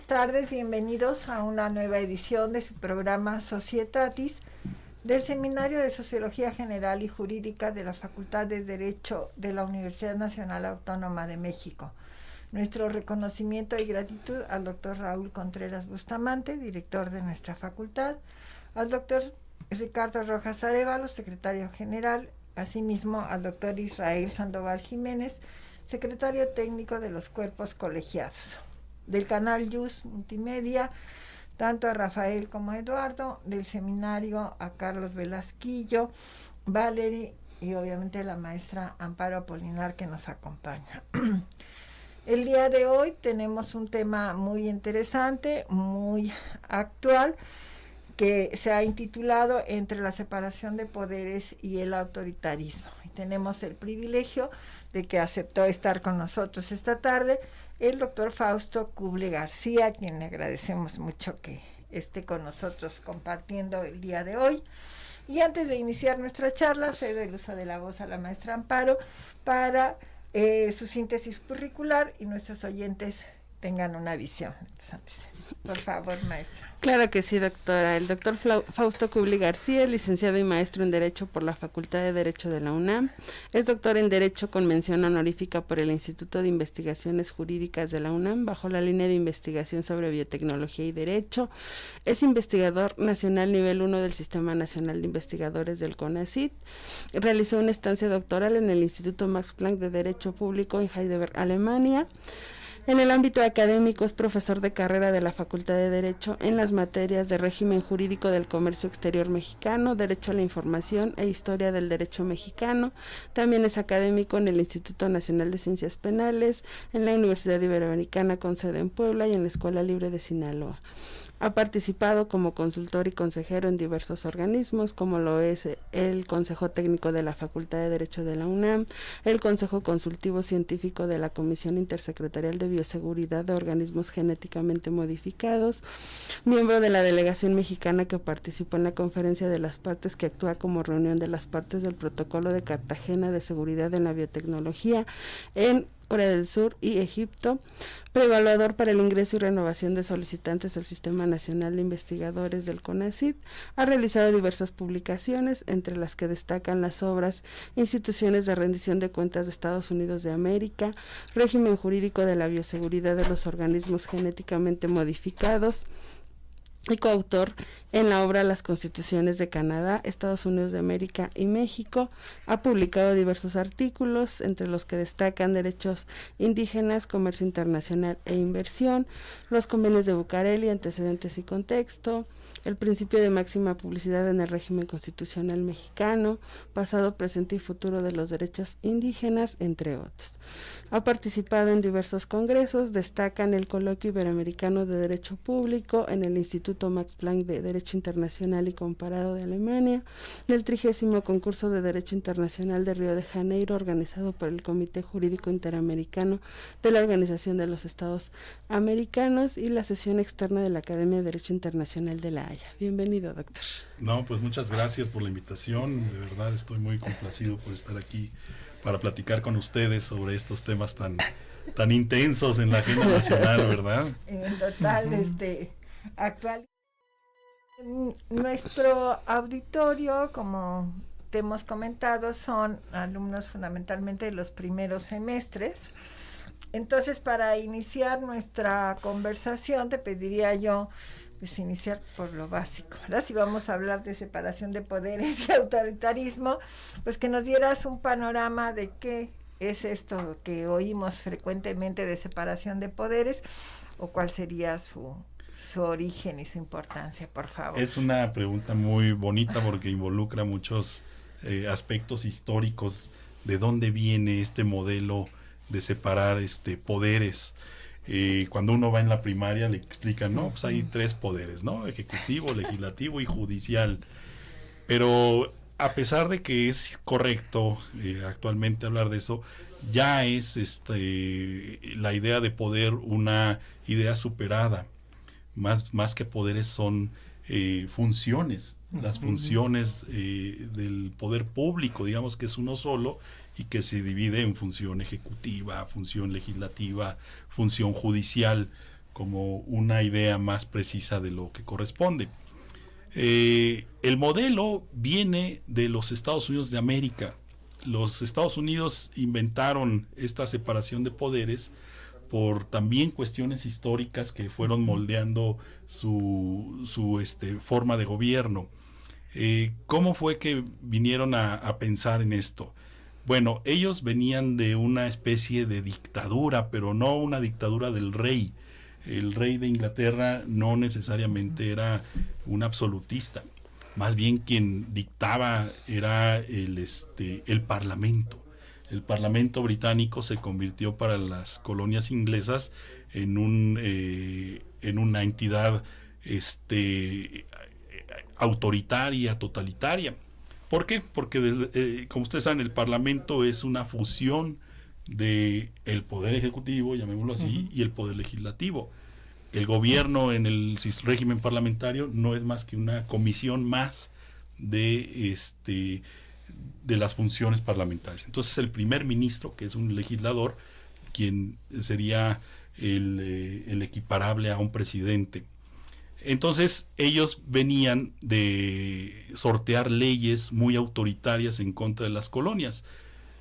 tardes, bienvenidos a una nueva edición de su programa Societatis del Seminario de Sociología General y Jurídica de la Facultad de Derecho de la Universidad Nacional Autónoma de México. Nuestro reconocimiento y gratitud al doctor Raúl Contreras Bustamante, director de nuestra facultad, al doctor Ricardo Rojas Arévalo, secretario general, asimismo al doctor Israel Sandoval Jiménez, secretario técnico de los cuerpos colegiados. Del canal YUS Multimedia, tanto a Rafael como a Eduardo, del seminario a Carlos Velasquillo, Valerie y obviamente la maestra Amparo Apolinar que nos acompaña. El día de hoy tenemos un tema muy interesante, muy actual, que se ha intitulado Entre la separación de poderes y el autoritarismo. Y tenemos el privilegio de que aceptó estar con nosotros esta tarde el doctor Fausto Kuble García, a quien le agradecemos mucho que esté con nosotros compartiendo el día de hoy. Y antes de iniciar nuestra charla, cedo el uso de la voz a la maestra Amparo para su síntesis curricular y nuestros oyentes tengan una visión. Por favor, maestra. Claro que sí, doctora. El doctor Fausto Kuble García, licenciado y maestro en Derecho por la Facultad de Derecho de la UNAM, es doctor en Derecho con mención honorífica por el Instituto de Investigaciones Jurídicas de la UNAM, bajo la línea de investigación sobre biotecnología y derecho. Es investigador nacional nivel 1 del Sistema Nacional de Investigadores del CONACYT. Realizó una estancia doctoral en el Instituto Max Planck de Derecho Público en Heidelberg, Alemania. En el ámbito académico es profesor de carrera de la Facultad de Derecho en las materias de régimen jurídico del comercio exterior mexicano, derecho a la información e historia del derecho mexicano. También es académico en el Instituto Nacional de Ciencias Penales, en la Universidad Iberoamericana con sede en Puebla y en la Escuela Libre de Sinaloa. Ha participado como consultor y consejero en diversos organismos, como lo es el Consejo Técnico de la Facultad de Derecho de la UNAM, el Consejo Consultivo Científico de la Comisión Intersecretarial de Bioseguridad de Organismos Genéticamente Modificados, miembro de la delegación mexicana que participó en la Conferencia de las Partes, que actúa como reunión de las partes del Protocolo de Cartagena de Seguridad en la Biotecnología en Corea del Sur y Egipto, preevaluador para el ingreso y renovación de solicitantes al Sistema Nacional de Investigadores del CONACYT. Ha realizado diversas publicaciones, entre las que destacan las obras Instituciones de rendición de cuentas de Estados Unidos de América, Régimen jurídico de la bioseguridad de los organismos genéticamente modificados, y coautor en la obra Las Constituciones de Canadá, Estados Unidos de América y México. Ha publicado diversos artículos, entre los que destacan derechos indígenas, comercio internacional e inversión, los convenios de Bucareli, antecedentes y contexto, el principio de máxima publicidad en el régimen constitucional mexicano, pasado, presente y futuro de los derechos indígenas, entre otros. Ha participado en diversos congresos, destacan el Coloquio Iberoamericano de Derecho Público en el Instituto Max Planck de Derecho Internacional y Comparado de Alemania, del 30º Concurso de Derecho Internacional de Río de Janeiro, organizado por el Comité Jurídico Interamericano de la Organización de los Estados Americanos, y la sesión externa de la Academia de Derecho Internacional de La Haya. Bienvenido, doctor. No, pues muchas gracias por la invitación. De verdad estoy muy complacido por estar aquí para platicar con ustedes sobre estos temas tan intensos en la agenda nacional, ¿verdad? En total, actual. Nuestro auditorio, como te hemos comentado, son alumnos fundamentalmente de los primeros semestres. Entonces, para iniciar nuestra conversación, te pediría yo pues iniciar por lo básico, ¿verdad? Si vamos a hablar de separación de poderes y autoritarismo, pues que nos dieras un panorama de qué es esto que oímos frecuentemente de separación de poderes, o cuál sería su origen y su importancia, por favor. Es una pregunta muy bonita porque involucra muchos aspectos históricos de dónde viene este modelo de separar poderes. Cuando uno va en la primaria le explican, no, pues hay 3 poderes, ¿no? Ejecutivo, legislativo y judicial. Pero a pesar de que es correcto actualmente hablar de eso, ya es la idea de poder una idea superada. Más que poderes son funciones, las funciones del poder público, digamos que es uno solo y que se divide en función ejecutiva, función legislativa, función judicial. como una idea más precisa de lo que corresponde. El modelo viene de los Estados Unidos de América. Los Estados Unidos inventaron esta separación de poderes por también cuestiones históricas que fueron moldeando su forma de gobierno. ¿Cómo fue que vinieron a pensar en esto? Bueno, ellos venían de una especie de dictadura, pero no una dictadura del rey. El rey de Inglaterra no necesariamente era un absolutista. Más bien quien dictaba era el Parlamento. El Parlamento británico se convirtió para las colonias inglesas en una entidad autoritaria, totalitaria. ¿Por qué? Porque como ustedes saben, el Parlamento es una fusión de el poder ejecutivo, llamémoslo así, y el poder legislativo. El gobierno en el régimen parlamentario no es más que una comisión más de las funciones parlamentarias. Entonces el primer ministro, que es un legislador, quien sería el equiparable a un presidente. Entonces ellos venían de sortear leyes muy autoritarias en contra de las colonias,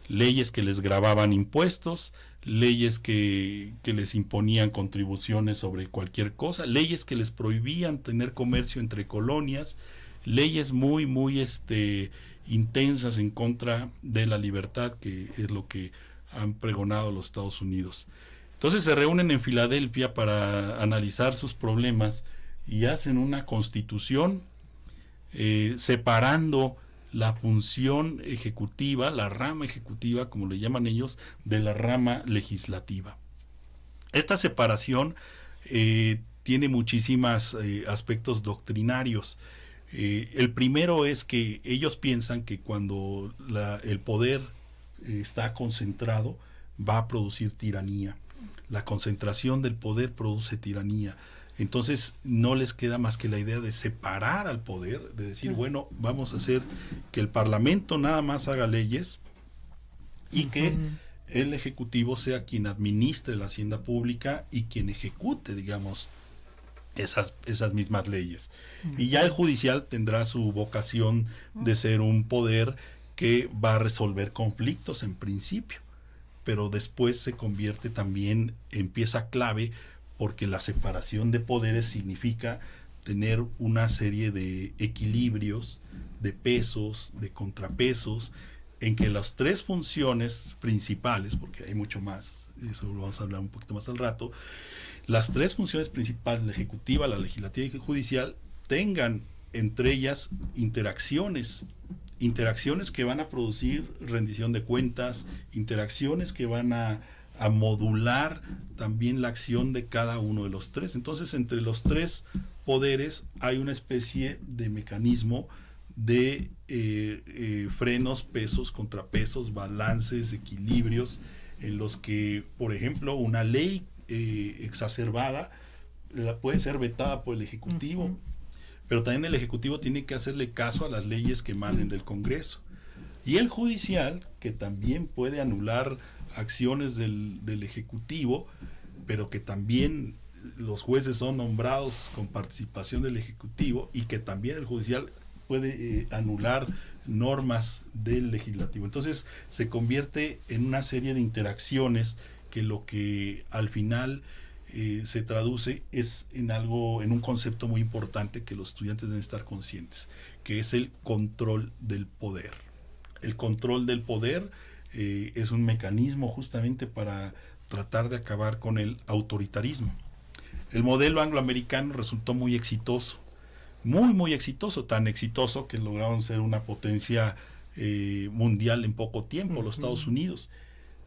leyes que les gravaban impuestos, leyes que les imponían contribuciones sobre cualquier cosa, leyes que les prohibían tener comercio entre colonias, leyes muy intensas en contra de la libertad, que es lo que han pregonado los Estados Unidos. Entonces se reúnen en Filadelfia para analizar sus problemas y hacen una constitución separando la función ejecutiva, la rama ejecutiva, como le llaman ellos, de la rama legislativa. Esta separación tiene muchísimos aspectos doctrinarios. El primero es que ellos piensan que cuando el poder está concentrado, va a producir tiranía. La concentración del poder produce tiranía. Entonces no les queda más que la idea de separar al poder, de decir, bueno, vamos a hacer que el Parlamento nada más haga leyes y que el Ejecutivo sea quien administre la hacienda pública y quien ejecute, digamos, esas mismas leyes. Y ya el judicial tendrá su vocación de ser un poder que va a resolver conflictos en principio, pero después se convierte también en pieza clave, porque la separación de poderes significa tener una serie de equilibrios, de pesos, de contrapesos, en que las tres funciones principales, porque hay mucho más, eso lo vamos a hablar un poquito más al rato, las tres funciones principales, la ejecutiva, la legislativa y la judicial, tengan entre ellas interacciones que van a producir rendición de cuentas, interacciones que van a modular también la acción de cada uno de los tres. Entonces, entre los tres poderes hay una especie de mecanismo de frenos, pesos, contrapesos, balances, equilibrios, en los que, por ejemplo, una ley exacerbada puede ser vetada por el Ejecutivo, pero también el Ejecutivo tiene que hacerle caso a las leyes que emanen del Congreso. Y el Judicial, que también puede anular acciones del Ejecutivo, pero que también los jueces son nombrados con participación del Ejecutivo, y que también el Judicial puede anular normas del Legislativo. Entonces se convierte en una serie de interacciones que lo que al final se traduce es en un concepto muy importante que los estudiantes deben estar conscientes, que es el control del poder. El control del poder es un mecanismo justamente para tratar de acabar con el autoritarismo. El modelo angloamericano resultó muy exitoso, muy exitoso, tan exitoso que lograron ser una potencia mundial en poco tiempo, los Estados Unidos.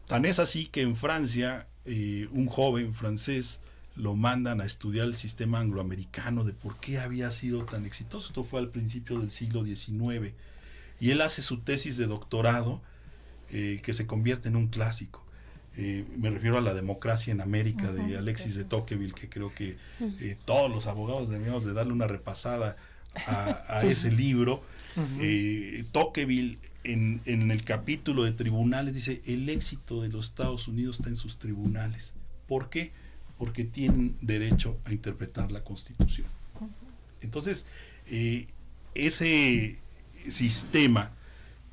Tan es así que en Francia, un joven francés lo mandan a estudiar el sistema angloamericano, de por qué había sido tan exitoso. Esto fue al principio del siglo XIX. Y él hace su tesis de doctorado, que se convierte en un clásico. Me refiero a La democracia en América, de Alexis de Tocqueville, que creo que todos los abogados debíamos de darle una repasada a ese libro. Tocqueville en el capítulo de tribunales dice: el éxito de los Estados Unidos está en sus tribunales. ¿Por qué? porque tienen derecho a interpretar la Constitución. Entonces, ese sistema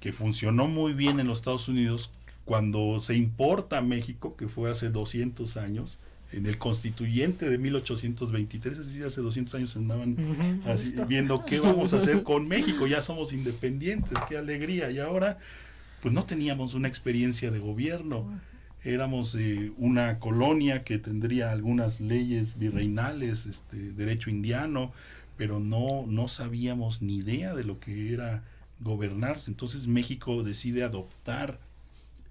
que funcionó muy bien en los Estados Unidos, cuando se importa a México, que fue hace 200 años, en el constituyente de 1823, es decir, hace 200 años andaban así, viendo qué vamos a hacer con México, ya somos independientes, qué alegría, y ahora pues no teníamos una experiencia de gobierno, éramos una colonia que tendría algunas leyes virreinales, derecho indiano, pero no sabíamos ni idea de lo que era gobernarse. Entonces México decide adoptar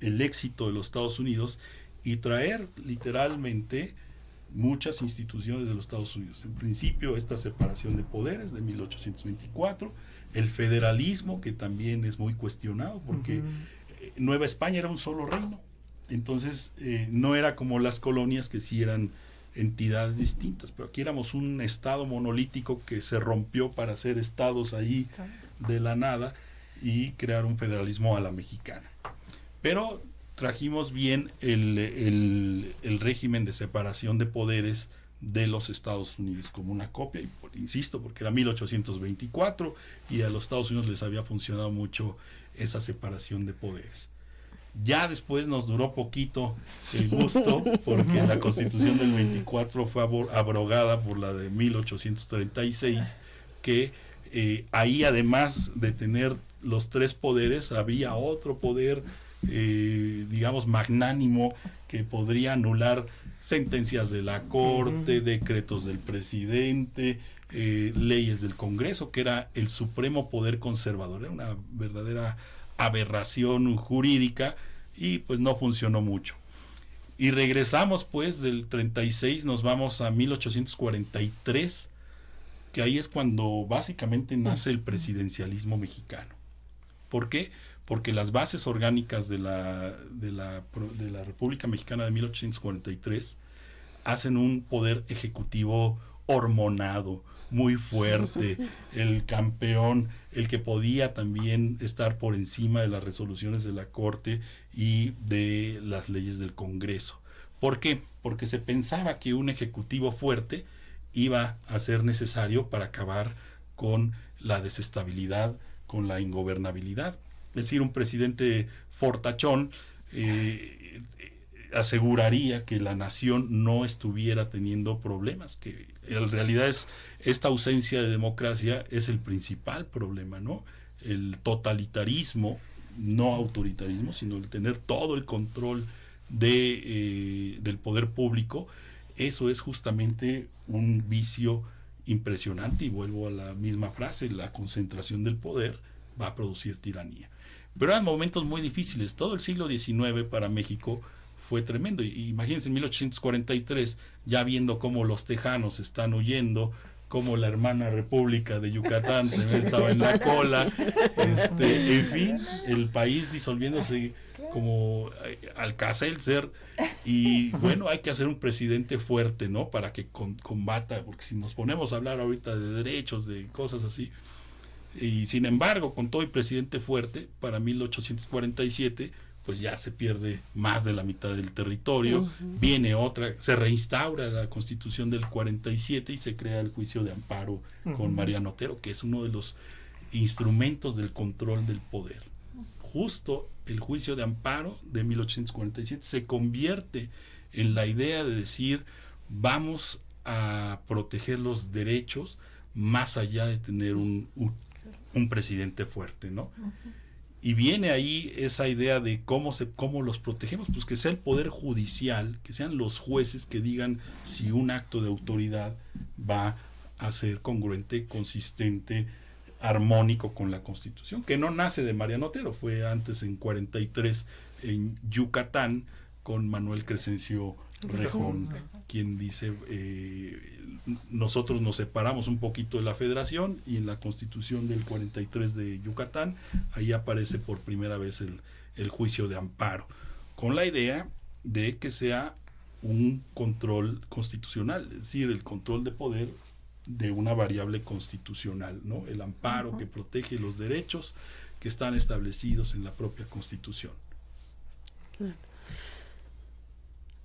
el éxito de los Estados Unidos y traer literalmente muchas instituciones de los Estados Unidos. En principio, esta separación de poderes de 1824, el federalismo, que también es muy cuestionado, porque Nueva España era un solo reino. Entonces, no era como las colonias, que sí eran entidades distintas, pero aquí éramos un estado monolítico que se rompió para hacer estados ahí de la nada y crear un federalismo a la mexicana. Pero trajimos bien el régimen de separación de poderes de los Estados Unidos como una copia, y insisto, porque era 1824 y a los Estados Unidos les había funcionado mucho esa separación de poderes. Ya después nos duró poquito el gusto, porque la Constitución del 24 fue abrogada por la de 1836, que ahí, además de tener los tres poderes, había otro poder digamos magnánimo, que podría anular sentencias de la Corte, decretos del presidente, leyes del Congreso, que era el supremo poder conservador. Era una verdadera aberración jurídica y pues no funcionó mucho. Y regresamos pues del 36, nos vamos a 1843, que ahí es cuando básicamente nace el presidencialismo mexicano. ¿Por qué? Porque las bases orgánicas de la República Mexicana de 1843 hacen un poder ejecutivo hormonado, muy fuerte, el campeón, el que podía también estar por encima de las resoluciones de la Corte y de las leyes del Congreso. ¿Por qué? Porque se pensaba que un ejecutivo fuerte iba a ser necesario para acabar con la desestabilidad, con la ingobernabilidad. Es decir, un presidente fortachón aseguraría que la nación no estuviera teniendo problemas, que en realidad esta ausencia de democracia es el principal problema, ¿no? El totalitarismo, no autoritarismo, sino el tener todo el control del poder público, eso es justamente un vicio impresionante, y vuelvo a la misma frase, la concentración del poder va a producir tiranía. Pero eran momentos muy difíciles. Todo el siglo XIX para México fue tremendo. Y imagínense, en 1843, ya viendo cómo los tejanos están huyendo, cómo la hermana República de Yucatán también estaba en la cola, en fin, el país disolviéndose como Alcacelser, y bueno, hay que hacer un presidente fuerte, ¿no? Para que combata, porque si nos ponemos a hablar ahorita de derechos, de cosas así, y sin embargo, con todo el presidente fuerte, para 1847, pues ya se pierde más de la mitad del territorio, viene otra, se reinstaura la Constitución del 47 y se crea el juicio de amparo con Mariano Otero, que es uno de los instrumentos del control del poder. Justo el juicio de amparo de 1847 se convierte en la idea de decir, vamos a proteger los derechos más allá de tener un presidente fuerte, ¿no? Y viene ahí esa idea de cómo los protegemos, pues que sea el poder judicial, que sean los jueces que digan si un acto de autoridad va a ser congruente, consistente, armónico con la Constitución, que no nace de Mariano Otero, fue antes en 43 en Yucatán con Manuel Crescencio Rejón, quien dice nosotros nos separamos un poquito de la federación, y en la Constitución del 43 de Yucatán ahí aparece por primera vez el juicio de amparo, con la idea de que sea un control constitucional, es decir, el control de poder de una variable constitucional, ¿no? El amparo que protege los derechos que están establecidos en la propia Constitución.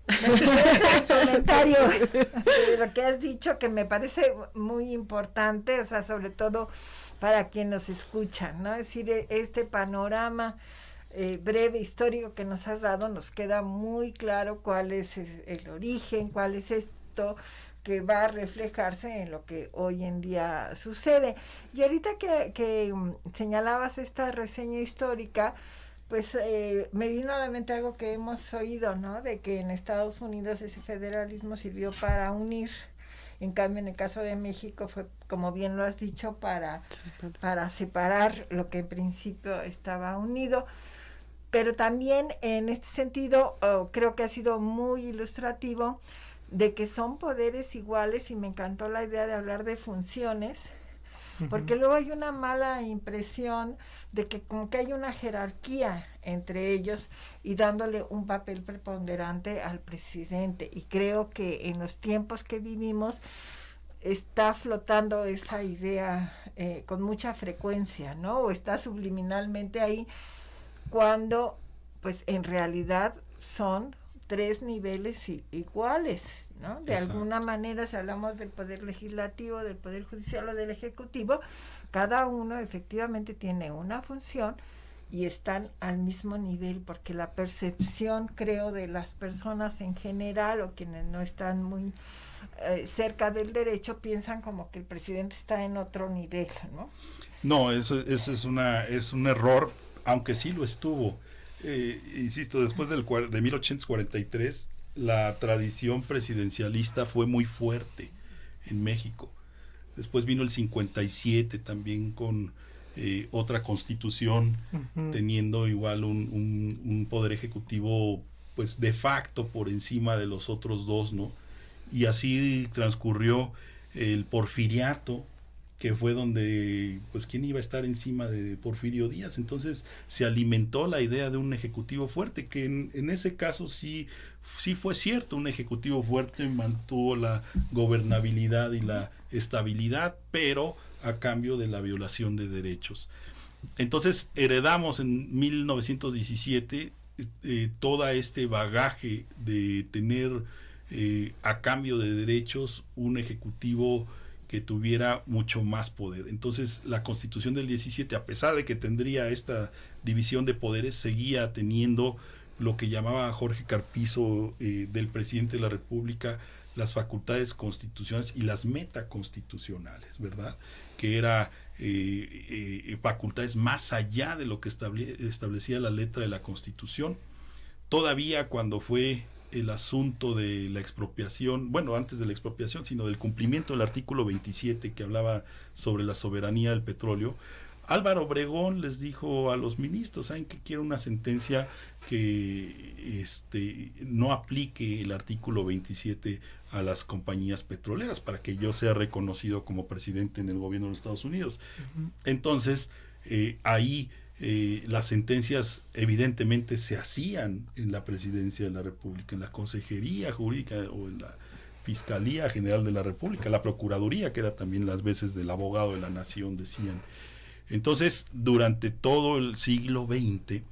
Exacto, comentario de lo que has dicho, que me parece muy importante, o sea, sobre todo para quien nos escucha, ¿no? Es decir, este panorama breve, histórico que nos has dado, nos queda muy claro cuál es el origen, cuál es esto que va a reflejarse en lo que hoy en día sucede. Y ahorita que señalabas esta reseña histórica, pues me vino a la mente algo que hemos oído, ¿no? De que en Estados Unidos ese federalismo sirvió para unir. En cambio, en el caso de México fue, como bien lo has dicho, para separar lo que en principio estaba unido. Pero también en este sentido creo que ha sido muy ilustrativo de que son poderes iguales, y me encantó la idea de hablar de funciones, porque luego hay una mala impresión de que como que hay una jerarquía entre ellos y dándole un papel preponderante al presidente, y creo que en los tiempos que vivimos está flotando esa idea con mucha frecuencia, ¿no? O está subliminalmente ahí, cuando pues en realidad son tres niveles iguales, ¿no? De Exacto. alguna manera, si hablamos del poder legislativo, del poder judicial o del ejecutivo, cada uno efectivamente tiene una función y están al mismo nivel, porque la percepción, creo, de las personas en general o quienes no están muy cerca del derecho piensan como que el presidente está en otro nivel, ¿no? No, eso es un error, aunque sí lo estuvo. Insisto, después de 1843, la tradición presidencialista fue muy fuerte en México. Después vino el 57 también con otra constitución, teniendo igual un poder ejecutivo pues de facto por encima de los otros dos, ¿no? Y así transcurrió el porfiriato, que fue donde, pues, ¿quién iba a estar encima de Porfirio Díaz? Entonces se alimentó la idea de un ejecutivo fuerte, que en ese caso sí fue cierto, un ejecutivo fuerte mantuvo la gobernabilidad y la estabilidad, pero a cambio de la violación de derechos. Entonces heredamos en 1917 todo este bagaje de tener a cambio de derechos un ejecutivo que tuviera mucho más poder. Entonces la Constitución del 17, a pesar de que tendría esta división de poderes, seguía teniendo lo que llamaba Jorge Carpizo del presidente de la República, las facultades constitucionales y las metaconstitucionales, ¿verdad? Que era facultades más allá de lo que establecía la letra de la Constitución. Todavía cuando fue el asunto de la expropiación, bueno, antes de la expropiación, sino del cumplimiento del artículo 27 que hablaba sobre la soberanía del petróleo, Álvaro Obregón les dijo a los ministros, ¿saben qué? Quiero una sentencia que no aplique el artículo 27 a las compañías petroleras para que yo sea reconocido como presidente en el gobierno de los Estados Unidos. Entonces, ahí las sentencias evidentemente se hacían en la Presidencia de la República, en la Consejería Jurídica o en la Fiscalía General de la República, la Procuraduría, que era también las veces del abogado de la nación, decían. Entonces, durante todo el siglo XX,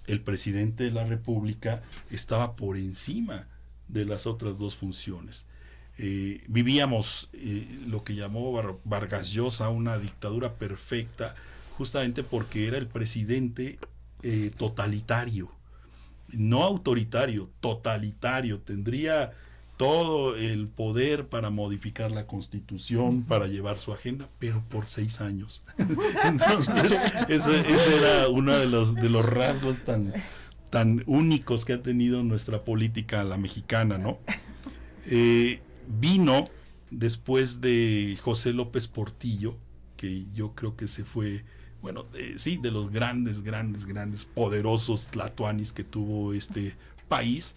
el presidente de la República estaba por encima de las otras dos funciones. Vivíamos lo que llamó Vargas Llosa una dictadura perfecta, justamente porque era el presidente totalitario, no autoritario, totalitario. Tendría todo el poder para modificar la Constitución, para llevar su agenda, pero por 6 años. Entonces, ese era uno de los rasgos tan únicos que ha tenido nuestra política, la mexicana, ¿no? Vino después de José López Portillo, que yo creo que se fue, bueno, sí, de los grandes, poderosos tlatoanis que tuvo este país.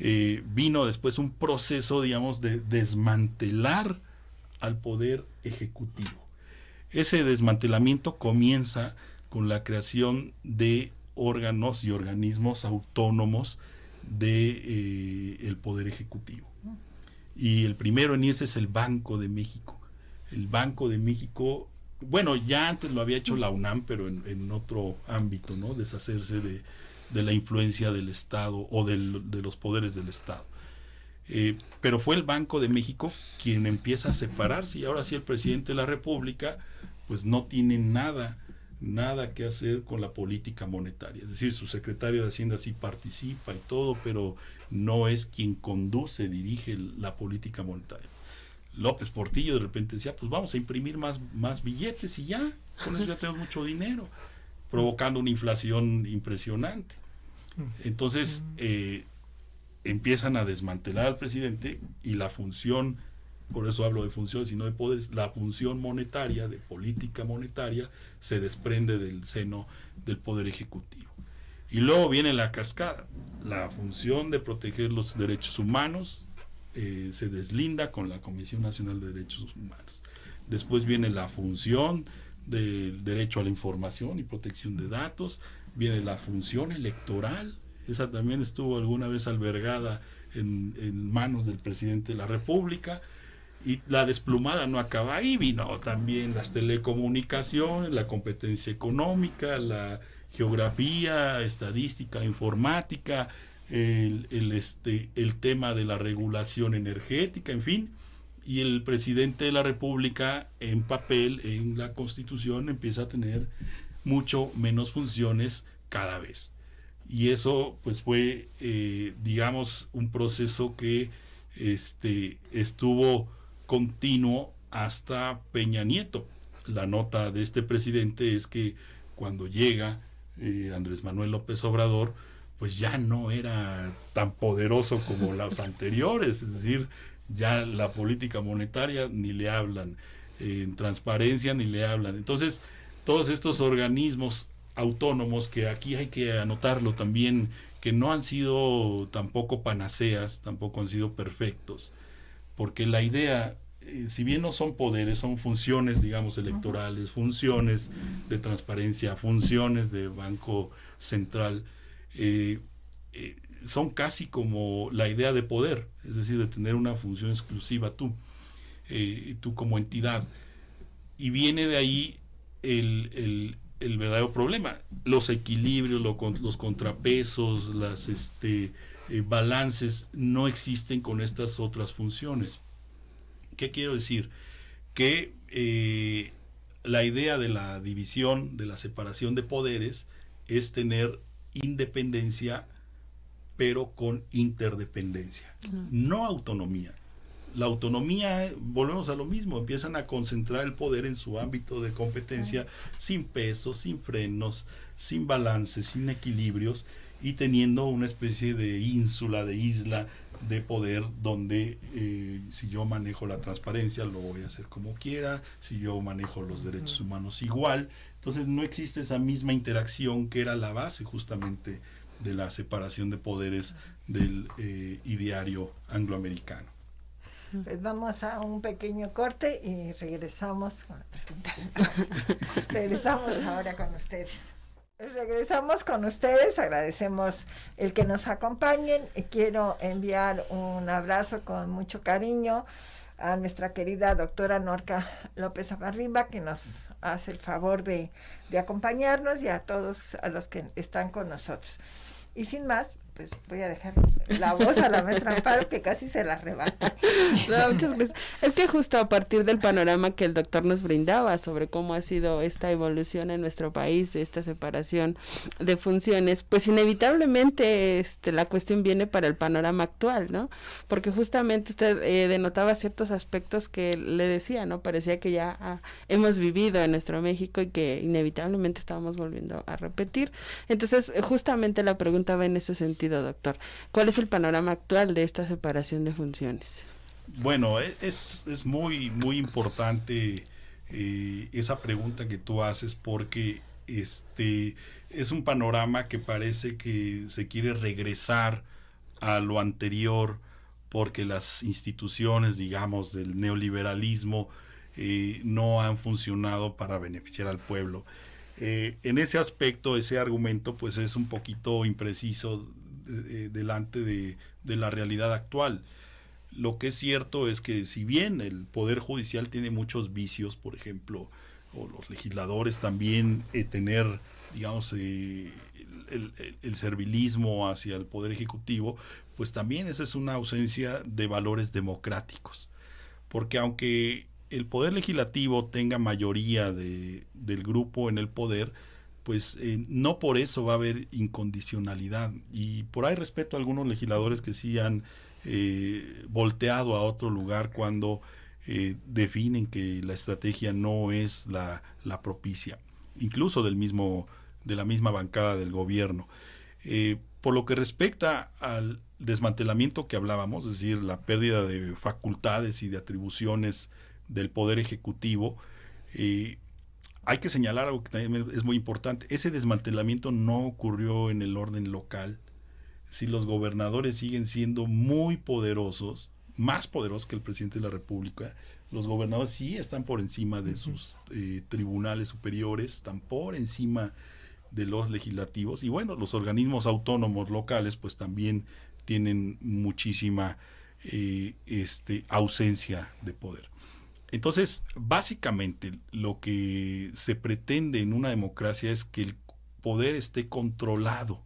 Vino después un proceso, digamos, de desmantelar al poder ejecutivo. Ese desmantelamiento comienza con la creación de órganos y organismos autónomos de el poder ejecutivo. Y el primero en irse es el Banco de México. El Banco de México, bueno, ya antes lo había hecho la UNAM, pero en otro ámbito, ¿no? Deshacerse de la influencia del Estado o de los poderes del Estado. Pero fue el Banco de México quien empieza a separarse, y ahora sí el presidente de la República pues no tiene nada que hacer con la política monetaria. Es decir, su secretario de Hacienda sí participa y todo, pero no es quien conduce, dirige la política monetaria. López Portillo de repente decía, pues vamos a imprimir más billetes y ya, con eso ya tenemos mucho dinero, provocando una inflación impresionante. Entonces, empiezan a desmantelar al presidente, y la función, por eso hablo de funciones y no de poderes, la función monetaria, de política monetaria, se desprende del seno del Poder Ejecutivo. Y luego viene la cascada, la función de proteger los derechos humanos se deslinda con la Comisión Nacional de Derechos Humanos. Después viene la función del derecho a la información y protección de datos, viene la función electoral, esa también estuvo alguna vez albergada en manos del presidente de la República, y la desplumada no acaba ahí, vino también las telecomunicaciones, la competencia económica, la geografía, estadística, informática, el tema de la regulación energética, en fin, y el presidente de la República en papel, en la Constitución, empieza a tener mucho menos funciones cada vez. Y eso pues fue, digamos, un proceso que estuvo continuo hasta Peña Nieto. La nota de este presidente es que cuando llega Andrés Manuel López Obrador, pues ya no era tan poderoso como los anteriores, es decir, ya la política monetaria ni le hablan, en transparencia ni le hablan. Entonces, todos estos organismos autónomos, que aquí hay que anotarlo también, que no han sido tampoco panaceas, tampoco han sido perfectos, porque la idea, si bien no son poderes, son funciones, digamos, electorales, funciones de transparencia, funciones de Banco Central, son casi como la idea de poder, es decir, de tener una función exclusiva tú como entidad. Y viene de ahí el verdadero problema, los equilibrios, los contrapesos, las balances no existen con estas otras funciones. ¿Qué quiero decir? Que la idea de la división, de la separación de poderes, es tener independencia, pero con interdependencia, no autonomía. La autonomía, volvemos a lo mismo, empiezan a concentrar el poder en su ámbito de competencia, sin peso, sin frenos, sin balances, sin equilibrios, y teniendo una especie de ínsula, de isla de poder, donde si yo manejo la transparencia lo voy a hacer como quiera, si yo manejo los derechos humanos igual. Entonces no existe esa misma interacción que era la base justamente de la separación de poderes del ideario angloamericano. Pues vamos a un pequeño corte y regresamos con la pregunta. Regresamos ahora con ustedes. Regresamos con ustedes, agradecemos el que nos acompañen. Quiero enviar un abrazo con mucho cariño a nuestra querida doctora Norca López Abarriba, que nos hace el favor de acompañarnos, y a todos a los que están con nosotros. Y sin más, pues voy a dejar la voz a la maestra Amparo, que casi se la arrebata. No, muchas gracias. Es que justo a partir del panorama que el doctor nos brindaba sobre cómo ha sido esta evolución en nuestro país, de esta separación de funciones, pues inevitablemente la cuestión viene para el panorama actual, ¿no? Porque justamente usted denotaba ciertos aspectos que le decía, ¿no? Parecía que ya hemos vivido en nuestro México y que inevitablemente estábamos volviendo a repetir. Entonces, justamente la pregunta va en ese sentido, doctor. ¿Cuál es el panorama actual de esta separación de funciones? Bueno, es muy, muy importante esa pregunta que tú haces, porque es un panorama que parece que se quiere regresar a lo anterior, porque las instituciones, digamos, del neoliberalismo no han funcionado para beneficiar al pueblo. En ese aspecto, ese argumento pues es un poquito impreciso delante de la realidad actual. Lo que es cierto es que, si bien el Poder Judicial tiene muchos vicios, por ejemplo, o los legisladores también tener, digamos, el servilismo hacia el Poder Ejecutivo, pues también esa es una ausencia de valores democráticos. Porque aunque el poder legislativo tenga mayoría del grupo en el poder, pues no por eso va a haber incondicionalidad. Y por ahí respeto a algunos legisladores que sí han volteado a otro lugar cuando definen que la estrategia no es la propicia, incluso de la misma bancada del gobierno. Por lo que respecta al desmantelamiento que hablábamos, es decir, la pérdida de facultades y de atribuciones del Poder Ejecutivo, hay que señalar algo que también es muy importante. Ese desmantelamiento no ocurrió en el orden local. Si los gobernadores siguen siendo muy poderosos, más poderosos que el presidente de la República, los gobernadores sí están por encima de sus tribunales superiores, están por encima de los legislativos, y bueno, los organismos autónomos locales pues también tienen muchísima ausencia de poder. Entonces, básicamente lo que se pretende en una democracia es que el poder esté controlado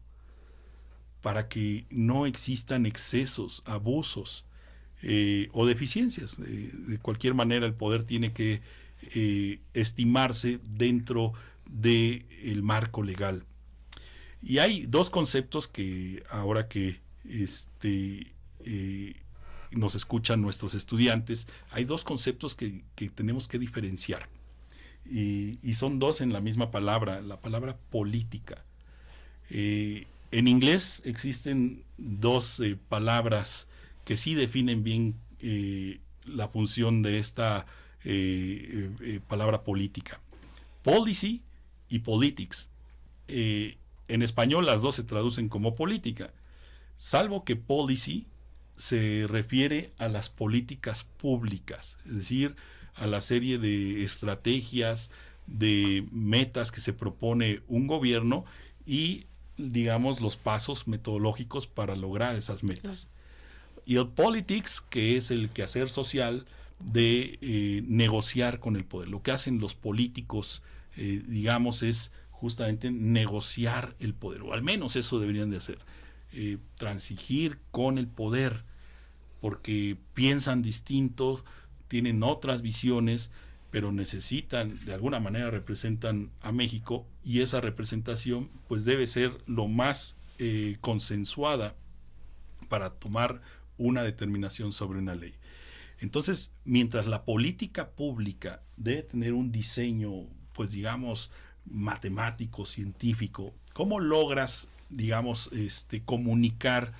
para que no existan excesos, abusos o deficiencias. De cualquier manera, el poder tiene que estimarse dentro del marco legal. Y hay dos conceptos que ahora que nos escuchan nuestros estudiantes, hay dos conceptos que tenemos que diferenciar. Y son dos en la misma palabra, la palabra política. En inglés existen dos palabras que sí definen bien la función de esta palabra política. Policy y politics. En español las dos se traducen como política, salvo que policy se refiere a las políticas públicas, es decir, a la serie de estrategias, de metas que se propone un gobierno y, digamos, los pasos metodológicos para lograr esas metas. Y el politics, que es el quehacer social de negociar con el poder. Lo que hacen los políticos, digamos, es justamente negociar el poder, o al menos eso deberían de hacer. Transigir con el poder, porque piensan distinto, tienen otras visiones, pero necesitan, de alguna manera representan a México, y esa representación pues debe ser lo más consensuada para tomar una determinación sobre una ley. Entonces, mientras la política pública debe tener un diseño, pues digamos, matemático, científico, ¿cómo logras, digamos, comunicar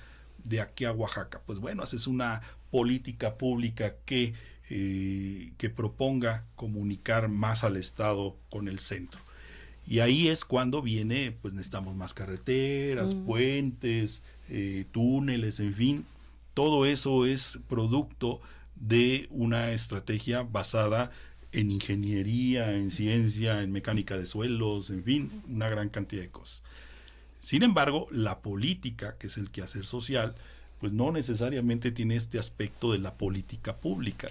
de aquí a Oaxaca? Pues bueno, haces una política pública que proponga comunicar más al Estado con el centro. Y ahí es cuando viene, pues necesitamos más carreteras, puentes, túneles, en fin. Todo eso es producto de una estrategia basada en ingeniería, en ciencia, en mecánica de suelos, en fin, una gran cantidad de cosas. Sin embargo, la política, que es el quehacer social, pues no necesariamente tiene este aspecto de la política pública,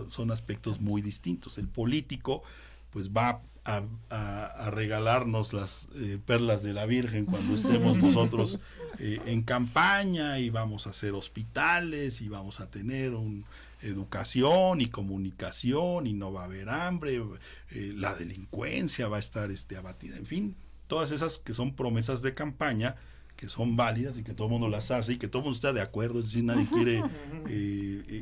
son aspectos muy distintos. El político pues va a regalarnos las perlas de la Virgen cuando estemos nosotros en campaña, y vamos a hacer hospitales, y vamos a tener educación y comunicación, y no va a haber hambre, la delincuencia va a estar abatida, en fin, todas esas que son promesas de campaña, que son válidas y que todo el mundo las hace y que todo el mundo está de acuerdo. Es decir, nadie quiere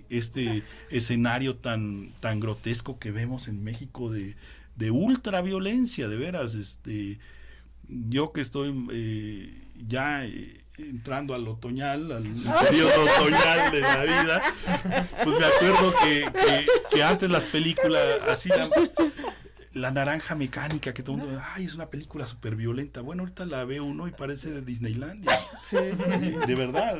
este escenario tan grotesco que vemos en México de ultraviolencia, de veras. Yo que estoy ya entrando al otoñal, al periodo otoñal de la vida, pues me acuerdo que antes las películas hacían La Naranja Mecánica, que todo el mundo, ay, es una película súper violenta. Bueno, ahorita la ve uno y parece de Disneylandia. Sí. De verdad,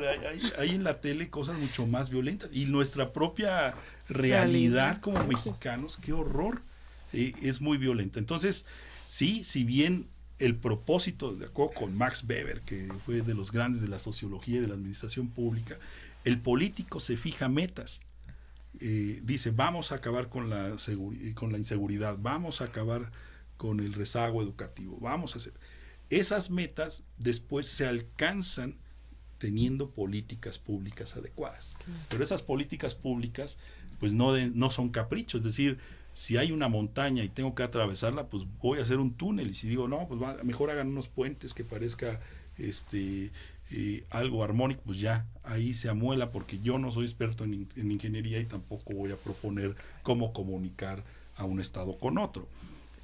hay en la tele cosas mucho más violentas. Y nuestra propia realidad como mexicanos, qué horror, es muy violenta. Entonces, sí, si bien el propósito, de acuerdo con Max Weber, que fue de los grandes de la sociología y de la administración pública, el político se fija metas. Dice, vamos a acabar con la inseguridad, vamos a acabar con el rezago educativo, vamos a hacer. Esas metas después se alcanzan teniendo políticas públicas adecuadas. Pero esas políticas públicas pues no son caprichos, es decir, si hay una montaña y tengo que atravesarla, pues voy a hacer un túnel, y si digo, no, pues mejor hagan unos puentes que parezca algo armónico, pues ya, ahí se amuela, porque yo no soy experto en ingeniería y tampoco voy a proponer cómo comunicar a un estado con otro.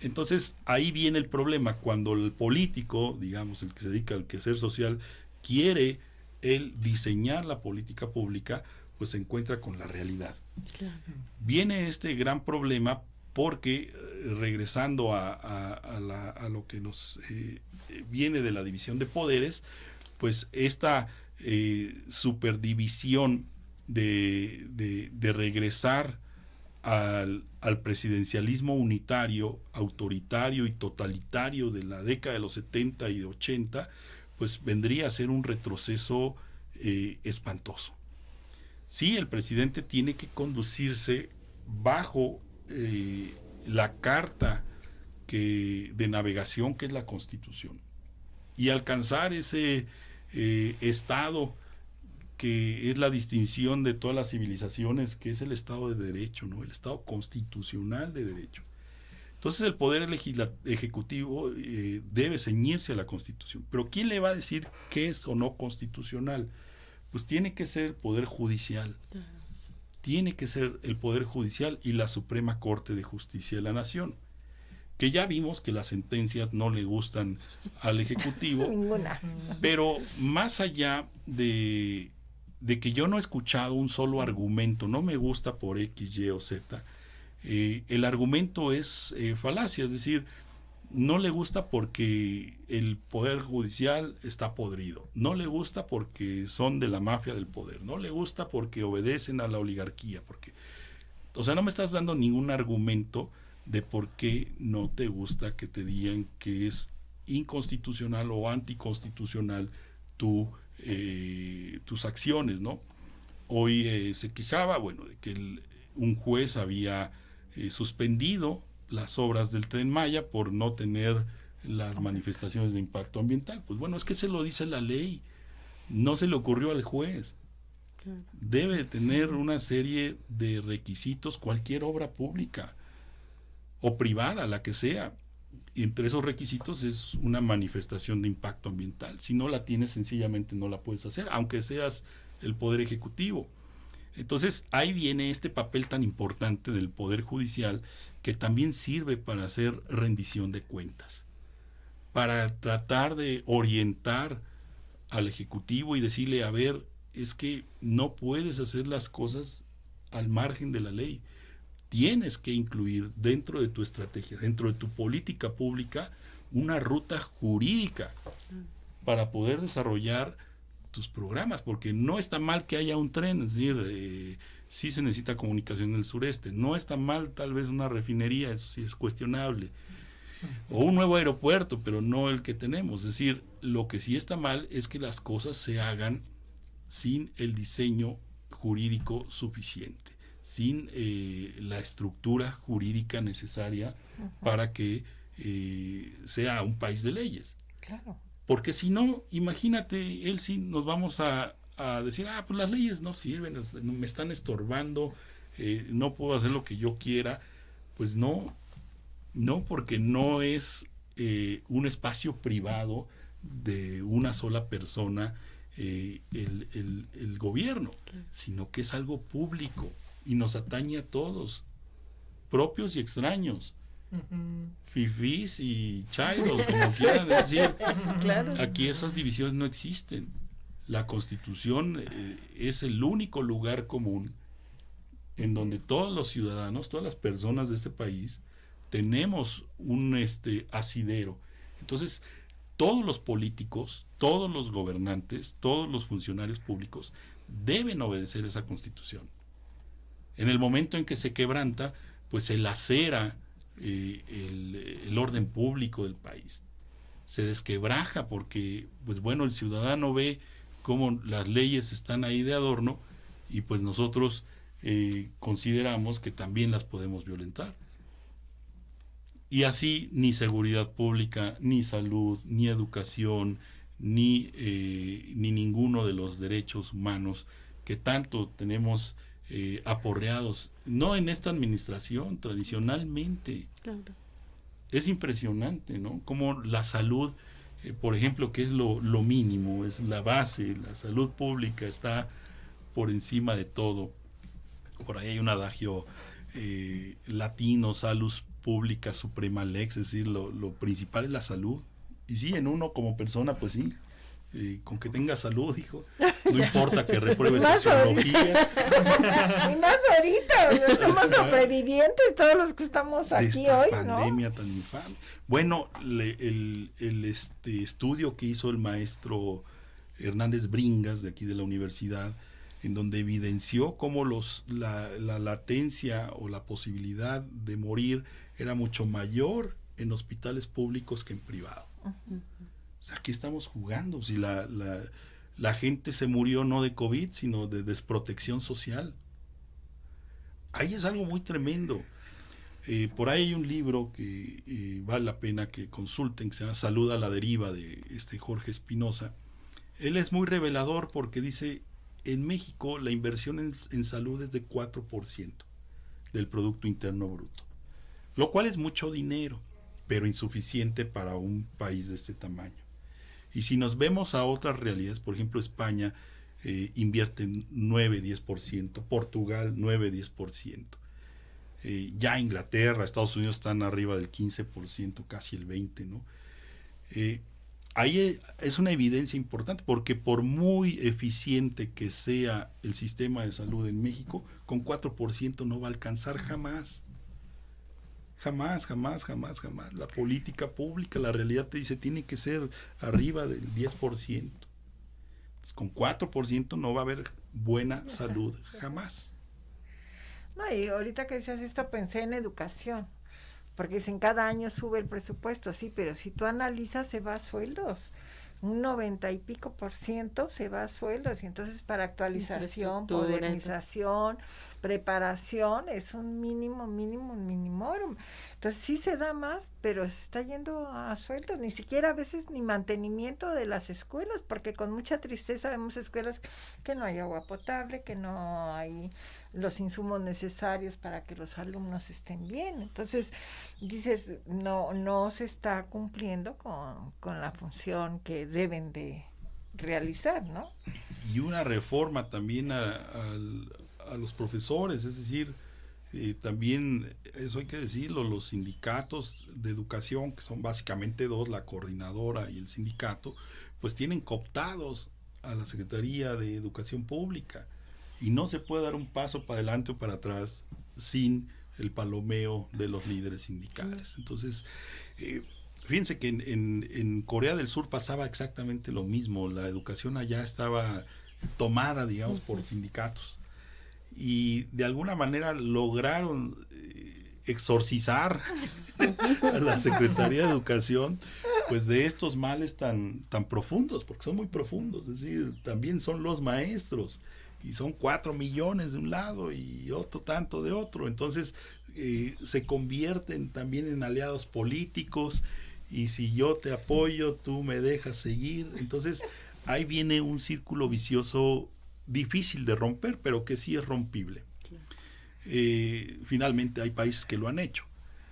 Entonces, ahí viene el problema, cuando el político, digamos, el que se dedica al quehacer social, quiere él diseñar la política pública, pues se encuentra con la realidad. Claro. Viene este gran problema porque, regresando a lo que nos viene de la división de poderes, pues esta superdivisión de regresar al presidencialismo unitario, autoritario y totalitario de la década de los 70 y de 80, pues vendría a ser un retroceso espantoso. Sí, el presidente tiene que conducirse bajo la carta de navegación que es la Constitución, y alcanzar ese estado que es la distinción de todas las civilizaciones, que es el Estado de Derecho, ¿no? El Estado constitucional de derecho. Entonces el poder ejecutivo debe ceñirse a la Constitución. Pero ¿quién le va a decir qué es o no constitucional? Pues tiene que ser el Poder Judicial. Tiene que ser el Poder Judicial y la Suprema Corte de Justicia de la Nación. Que ya vimos que las sentencias no le gustan al Ejecutivo. Ninguna. Pero más allá de que yo no he escuchado un solo argumento, no me gusta por X, Y o Z, el argumento es falacia, es decir, no le gusta porque el Poder Judicial está podrido, no le gusta porque son de la mafia del poder, no le gusta porque obedecen a la oligarquía, o sea, no me estás dando ningún argumento de por qué no te gusta que te digan que es inconstitucional o anticonstitucional tus acciones, ¿no? Hoy se quejaba, bueno, de que un juez había suspendido las obras del Tren Maya por no tener las manifestaciones de impacto ambiental. Pues bueno, es que se lo dice la ley, no se le ocurrió al juez. Debe tener una serie de requisitos cualquier obra pública o privada, la que sea. Y entre esos requisitos es una manifestación de impacto ambiental. Si no la tienes, sencillamente no la puedes hacer, aunque seas el Poder Ejecutivo. Entonces ahí viene este papel tan importante del Poder Judicial, que también sirve para hacer rendición de cuentas, para tratar de orientar al Ejecutivo y decirle, a ver, es que no puedes hacer las cosas al margen de la ley. Tienes que incluir dentro de tu estrategia, dentro de tu política pública, una ruta jurídica para poder desarrollar tus programas, porque no está mal que haya un tren, es decir, sí se necesita comunicación en el sureste, no está mal tal vez una refinería, eso sí es cuestionable, o un nuevo aeropuerto, pero no el que tenemos. Es decir, lo que sí está mal es que las cosas se hagan sin el diseño jurídico suficiente, sin la estructura jurídica necesaria para que sea un país de leyes. Claro. Porque si no, imagínate, Elsie, nos vamos a decir, pues las leyes no sirven, me están estorbando, no puedo hacer lo que yo quiera. Pues no, porque no es un espacio privado de una sola persona el gobierno, sino que es algo público y nos atañe a todos, propios y extraños. Fifís y chairos, como quieran decir. Claro. Aquí esas divisiones no existen. La Constitución es el único lugar común en donde todos los ciudadanos, todas las personas de este país tenemos un asidero. Entonces, todos los políticos, todos los gobernantes, todos los funcionarios públicos deben obedecer esa Constitución. En el momento en que se quebranta, pues se lacera el orden público del país, se desquebraja, porque pues bueno, el ciudadano ve cómo las leyes están ahí de adorno y pues nosotros consideramos que también las podemos violentar, y así ni seguridad pública, ni salud, ni educación, ni ninguno de los derechos humanos que tanto tenemos aporreados, no en esta administración, tradicionalmente. Claro. Es impresionante, ¿no? Como la salud, por ejemplo, que es lo mínimo, es la base, la salud pública está por encima de todo. Por ahí hay un adagio latino, salus publica suprema lex, es decir, lo principal es la salud. Y sí, en uno como persona, pues sí, con que tenga salud, hijo, no importa que repruebe sociología. Y más ahorita, somos sobrevivientes todos los que estamos aquí de esta hoy, pandemia ¿no? tan infame. Bueno, el estudio que hizo el maestro Hernández Bringas, de aquí de la universidad, en donde evidenció cómo la latencia o la posibilidad de morir era mucho mayor en hospitales públicos que en privado. Uh-huh. O sea, aquí estamos jugando. Si la gente se murió no de COVID, sino de desprotección social. Ahí es algo muy tremendo. Por ahí hay un libro que vale la pena que consulten, que se llama Salud a la deriva, de Jorge Espinosa. Él es muy revelador porque dice, en México la inversión en salud es de 4% del Producto Interno Bruto, lo cual es mucho dinero, pero insuficiente para un país de este tamaño. Y si nos vemos a otras realidades, por ejemplo, España invierte 9-10%, Portugal 9-10%. Ya Inglaterra, Estados Unidos están arriba del 15%, casi el 20%, ¿no? Ahí es una evidencia importante, porque por muy eficiente que sea el sistema de salud en México, con 4% no va a alcanzar jamás. Jamás. La política pública, la realidad te dice, tiene que ser arriba del 10%. Entonces, con 4% no va a haber buena salud jamás. No, y ahorita que decías esto pensé en educación, porque dicen cada año sube el presupuesto, sí, pero si tú analizas se va a sueldos, un 90 y pico % se va a sueldos, y entonces para actualización, modernización, preparación es un mínimo. Entonces sí se da más, pero se está yendo a sueldos, ni siquiera a veces ni mantenimiento de las escuelas, porque con mucha tristeza vemos escuelas que no hay agua potable, que no hay los insumos necesarios para que los alumnos estén bien. Entonces dices, no se está cumpliendo con la función que deben de realizar, ¿no? Y una reforma también a los profesores, es decir, también, eso hay que decirlo, los sindicatos de educación, que son básicamente dos, la coordinadora y el sindicato, pues tienen cooptados a la Secretaría de Educación Pública, y no se puede dar un paso para adelante o para atrás sin el palomeo de los líderes sindicales. Entonces, fíjense que en Corea del Sur pasaba exactamente lo mismo. La educación allá estaba tomada, digamos, por sindicatos, y de alguna manera lograron exorcizar a la Secretaría de Educación, pues, de estos males tan profundos, porque son muy profundos. Es decir, también son los maestros, y son 4 millones de un lado y otro tanto de otro. Entonces se convierten también en aliados políticos, y si yo te apoyo, tú me dejas seguir. Entonces ahí viene un círculo vicioso difícil de romper, pero que sí es rompible. Finalmente hay países que lo han hecho.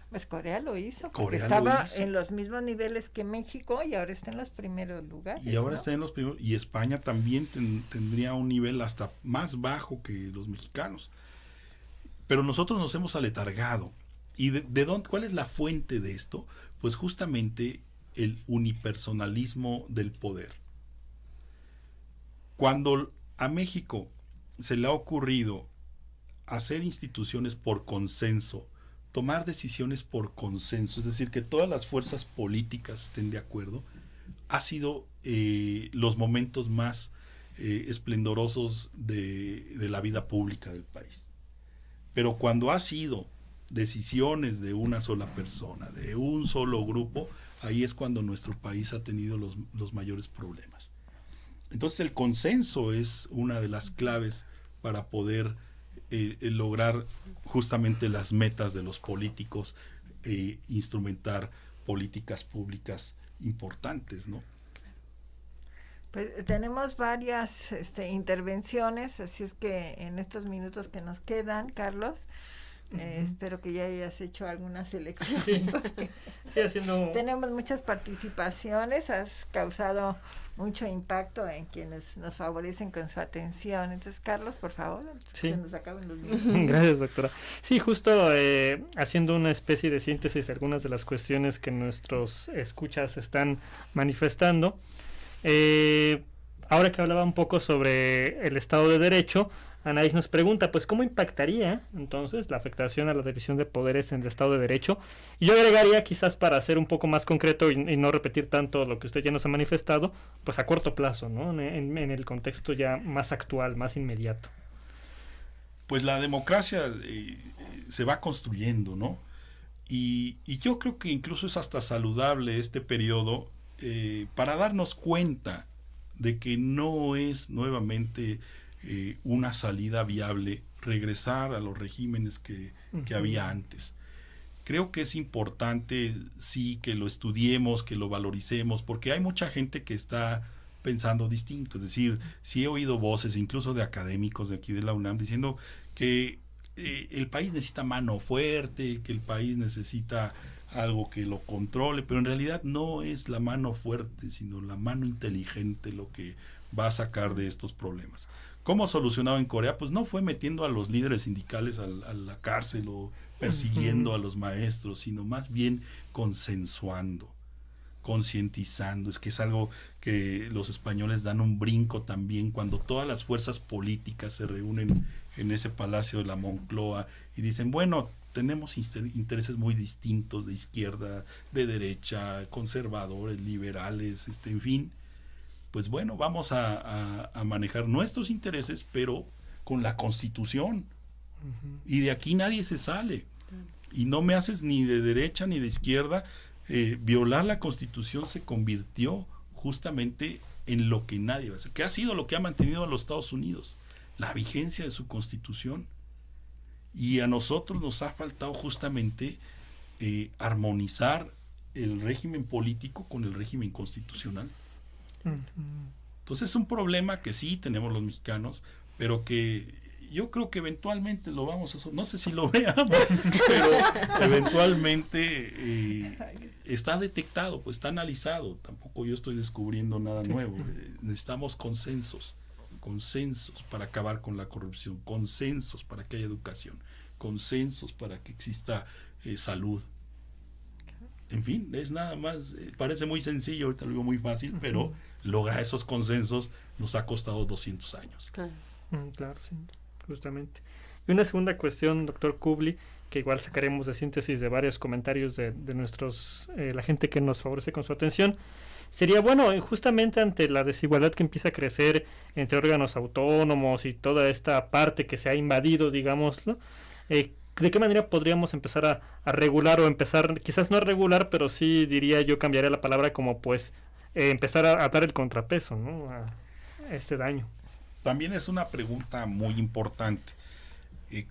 Pues Corea lo hizo, Corea estaba lo hizo en los mismos niveles que México, y ahora está en los primeros lugares. Y ahora ¿no? está en los primeros, y España también tendría un nivel hasta más bajo que los mexicanos. Pero nosotros nos hemos aletargado. ¿Y de dónde, cuál es la fuente de esto? Pues justamente el unipersonalismo del poder. Cuando a México se le ha ocurrido hacer instituciones por consenso, tomar decisiones por consenso, es decir, que todas las fuerzas políticas estén de acuerdo, ha sido los momentos más esplendorosos de la vida pública del país. Pero cuando ha sido decisiones de una sola persona, de un solo grupo, ahí es cuando nuestro país ha tenido los mayores problemas. Entonces el consenso es una de las claves para poder lograr justamente las metas de los políticos, instrumentar políticas públicas importantes, ¿no? Pues tenemos varias intervenciones, así es que en estos minutos que nos quedan, Carlos, espero que ya hayas hecho alguna selección. Sí, sí, haciendo... Tenemos muchas participaciones, has causado mucho impacto en quienes nos favorecen con su atención. Entonces, Carlos, por favor, sí. se nos acaben los minutos. Gracias, doctora. Sí, justo haciendo una especie de síntesis de algunas de las cuestiones que nuestros escuchas están manifestando. Ahora que hablaba un poco sobre el Estado de Derecho, Anaís nos pregunta, pues, ¿cómo impactaría entonces la afectación a la división de poderes en el Estado de Derecho? Y yo agregaría, quizás para ser un poco más concreto y no repetir tanto lo que usted ya nos ha manifestado, pues a corto plazo, ¿no? En el contexto ya más actual, más inmediato. Pues la democracia se va construyendo, ¿no? Y yo creo que incluso es hasta saludable este periodo para darnos cuenta de que no es nuevamente una salida viable regresar a los regímenes que había antes. Creo que es importante, sí, que lo estudiemos, que lo valoricemos, porque hay mucha gente que está pensando distinto. Es decir, sí he oído voces, incluso de académicos de aquí de la UNAM, diciendo que el país necesita mano fuerte, que el país necesita algo que lo controle, pero en realidad no es la mano fuerte, sino la mano inteligente lo que va a sacar de estos problemas. ¿Cómo solucionado en Corea? Pues no fue metiendo a los líderes sindicales a la cárcel o persiguiendo a los maestros, sino más bien consensuando, concientizando. Es que es algo que los españoles dan un brinco también cuando todas las fuerzas políticas se reúnen en ese palacio de la Moncloa y dicen, bueno, tenemos intereses muy distintos de izquierda, de derecha, conservadores, liberales, en fin. Pues bueno, vamos a manejar nuestros intereses, pero con la Constitución. Y de aquí nadie se sale. Y no me haces ni de derecha ni de izquierda. Violar la Constitución se convirtió justamente en lo que nadie va a hacer. ¿Qué ha sido lo que ha mantenido a los Estados Unidos? La vigencia de su Constitución. Y a nosotros nos ha faltado justamente armonizar el régimen político con el régimen constitucional. Entonces es un problema que sí tenemos los mexicanos, pero que yo creo que eventualmente lo vamos a... No sé si lo veamos, pero eventualmente está detectado, pues está analizado. Tampoco yo estoy descubriendo nada nuevo. Necesitamos consensos para acabar con la corrupción, consensos para que haya educación, consensos para que exista salud. En fin, es nada más, parece muy sencillo, ahorita lo digo muy fácil, pero lograr esos consensos nos ha costado 200 años. Claro, sí, justamente. Y una segunda cuestión, doctor Kubli, que igual sacaremos de síntesis de varios comentarios de nuestros, la gente que nos favorece con su atención, sería, bueno, justamente ante la desigualdad que empieza a crecer entre órganos autónomos y toda esta parte que se ha invadido, digámoslo, ¿de qué manera podríamos empezar a regular o empezar, quizás no a regular, pero sí diría yo, cambiaría la palabra como pues empezar a dar el contrapeso, ¿no?, a este daño? También es una pregunta muy importante.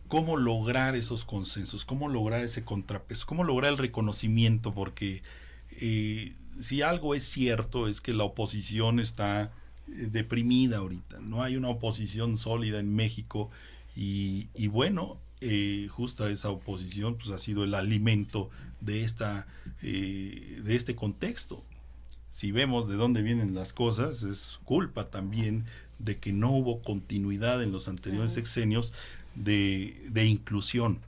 ¿Cómo lograr esos consensos? ¿Cómo lograr ese contrapeso? ¿Cómo lograr el reconocimiento? Porque si algo es cierto es que la oposición está deprimida ahorita. No hay una oposición sólida en México y bueno, justa esa oposición pues ha sido el alimento de este contexto. Si vemos de dónde vienen las cosas, es culpa también de que no hubo continuidad en los anteriores sexenios de inclusión.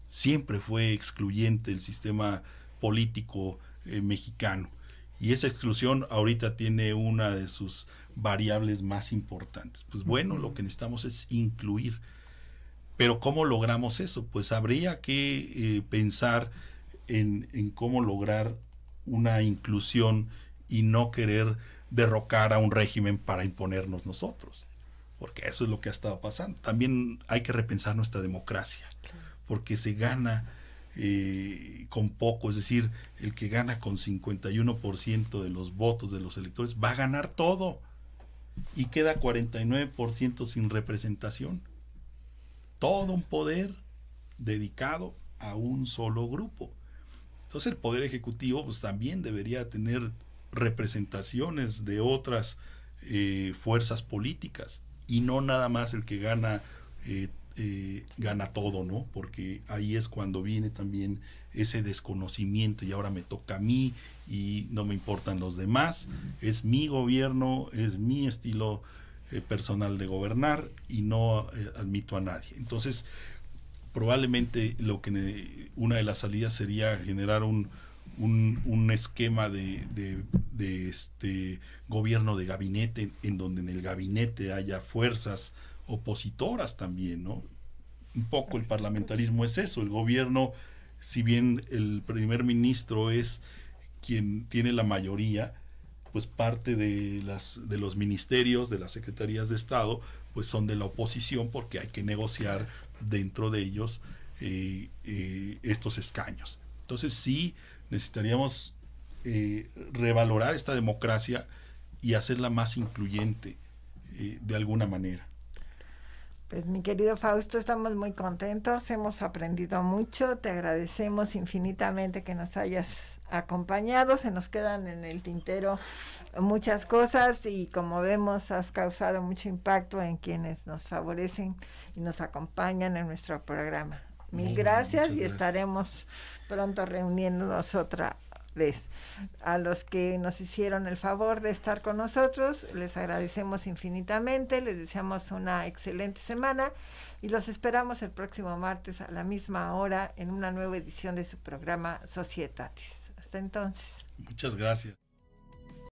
Siempre fue excluyente el sistema político mexicano. Y esa exclusión ahorita tiene una de sus variables más importantes. Pues bueno, lo que necesitamos es incluir. Pero ¿cómo logramos eso? Pues habría que pensar en cómo lograr una inclusión y no querer derrocar a un régimen para imponernos nosotros, porque eso es lo que ha estado pasando. También hay que repensar nuestra democracia, porque se gana con poco, es decir, el que gana con 51% de los votos de los electores va a ganar todo y queda 49% sin representación. Todo un poder dedicado a un solo grupo. Entonces el poder ejecutivo pues también debería tener representaciones de otras fuerzas políticas, y no nada más el que gana gana todo, ¿no? Porque ahí es cuando viene también ese desconocimiento, y ahora me toca a mí y no me importan los demás, es mi gobierno, es mi estilo personal de gobernar y no admito a nadie. Entonces, probablemente una de las salidas sería generar un esquema de gobierno de gabinete, en donde en el gabinete haya fuerzas opositoras también, ¿no? Un poco el parlamentarismo es eso, el gobierno, si bien el primer ministro es quien tiene la mayoría, pues parte de los ministerios, de las secretarías de Estado, pues son de la oposición, porque hay que negociar dentro de ellos estos escaños. Entonces sí necesitaríamos revalorar esta democracia y hacerla más incluyente de alguna manera. Pues mi querido Fausto, estamos muy contentos, hemos aprendido mucho, te agradecemos infinitamente que nos hayas acompañado, se nos quedan en el tintero muchas cosas y como vemos has causado mucho impacto en quienes nos favorecen y nos acompañan en nuestro programa. Mil gracias y estaremos pronto reuniéndonos otra vez. A los que nos hicieron el favor de estar con nosotros, les agradecemos infinitamente, les deseamos una excelente semana y los esperamos el próximo martes a la misma hora en una nueva edición de su programa Societatis. Hasta entonces. Muchas gracias.